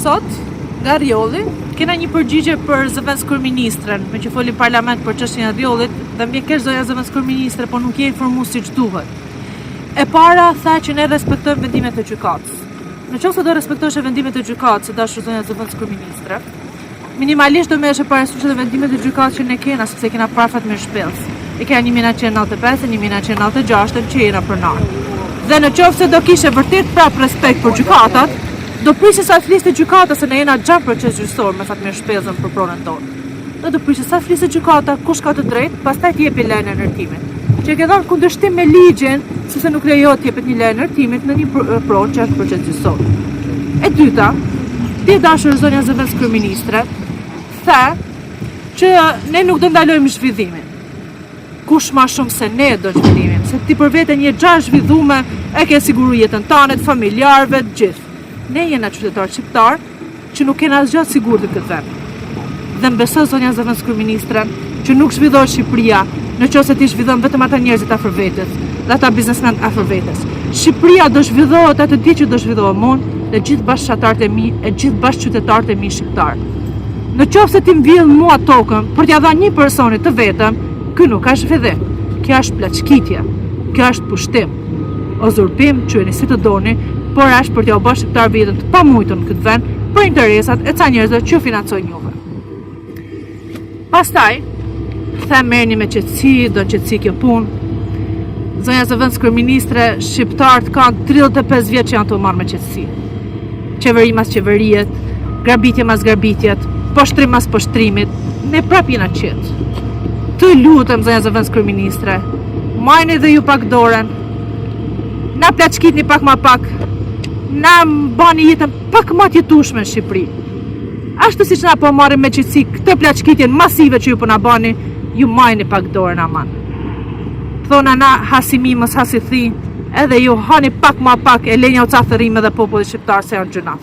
sot nga Rjolli, kena një përgjigje për zëvendës kryeministren, me që foli parlament për çështjen e Rjollit, dhe mbje kesh zonja zëvendës kryeministre, po nuk je informu siç duhet. E para tha që ne respektojmë vendimet e gjykatës. Në qoftë se do respektosh vendimet e gjykatës, dashur zonja zëvendës kryeministre, minimalisht do merresh parasysh edhe vendimet e gjykatës që ne kena, sepse kena parafat me shpellës. E kena 1995 e 1996 që jena pronar. Dhe në qoftë se do kishe vërtet prap respekt për gjykatat, do prishe sa fliste gjykata se ne jena gjatë proces gjyqësor me fatmirë shpezën për pronën tonë. Dhe do prishe sa fliste gjykata, kush ka të drejtë, pastaj t'jepi lejën e ndërtimit. Që e ke dhënë kundërshtim me ligjin, sepse nuk lejohet t'jepet një lejë ndërtimit në një pronë që është proces gjyqësor. E dyta, ti dashur zonja zëvendës kryeministre, the që ne nuk do ndalojmë zhvillimin. Kush ma shumë se ne do zhvillimin, se ti për vete një gjatë zhvillume e ke siguru jetën tanet, familjarve, gjithë. Ne jena qytetarë shqiptar që nuk kena asgjë sigur të këtë vend. Dhe mbesoj zonja zëvendës kryeministren që nuk zhvillohet Shqipëria në qoftë se ti zhvillon vetëm ata njerëzit afër vetes dhe ata biznesmen afër vetes. Shqipëria do zhvillohet atë ditë që do zhvillohem unë dhe gjithë bashkëqytetarët e mi e gjithë bashkëqytetarët e mi shqiptar. Në qoftë se ti mbjell mua tokën për t'ia dhënë një personi të vetëm, ky nuk është zhvillim. Kjo është plaçkitje. Kjo është pushtim. Uzurpim, quheni si të doni, por është për t'ja u bërë shqiptarëve jetën të pamujtur në këtë vend për interesat e ca njerëzve që financojnë juve. Pastaj, them merrni me qetësi, do qetësi kjo punë. Zonja zëvendës kryeministre, shqiptarët kanë 35 vjet që janë të marrë me qetësi. Qeveri mas qeverijet, grabitje mas grabitjet, poshtrim mas poshtrimit, ne prap jena qetë. Të lutem zonja zëvendës kryeministre, majni dhe ju pak dorën, na plaçkitni pak ma pak, na bani jetën pak ma t'jetueshme në Shqipëri. Ashtu siç na po marrim me qetësi këtë plaçkitjen masive që ju po na bani, ju majni pak dorën aman. Thona na hasimi mos hasi thi, edhe ju hani pak ma pak e lenja u ca thërrime dhe popullit shqiptar se janë gjunaf.